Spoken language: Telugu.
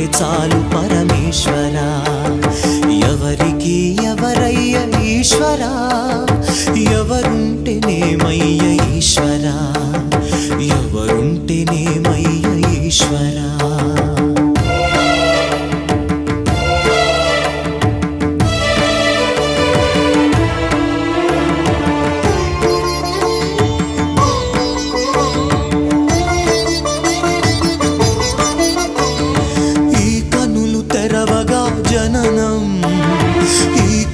చాలు పరమేశ్వరా. ఎవరికి ఎవరయ్య ఈశ్వరా, ఎవరుంటేనేమయ్య ఈశ్వరా, ఎవరుంటేనేమయ్య ఈశ్వరా. జననం ఈ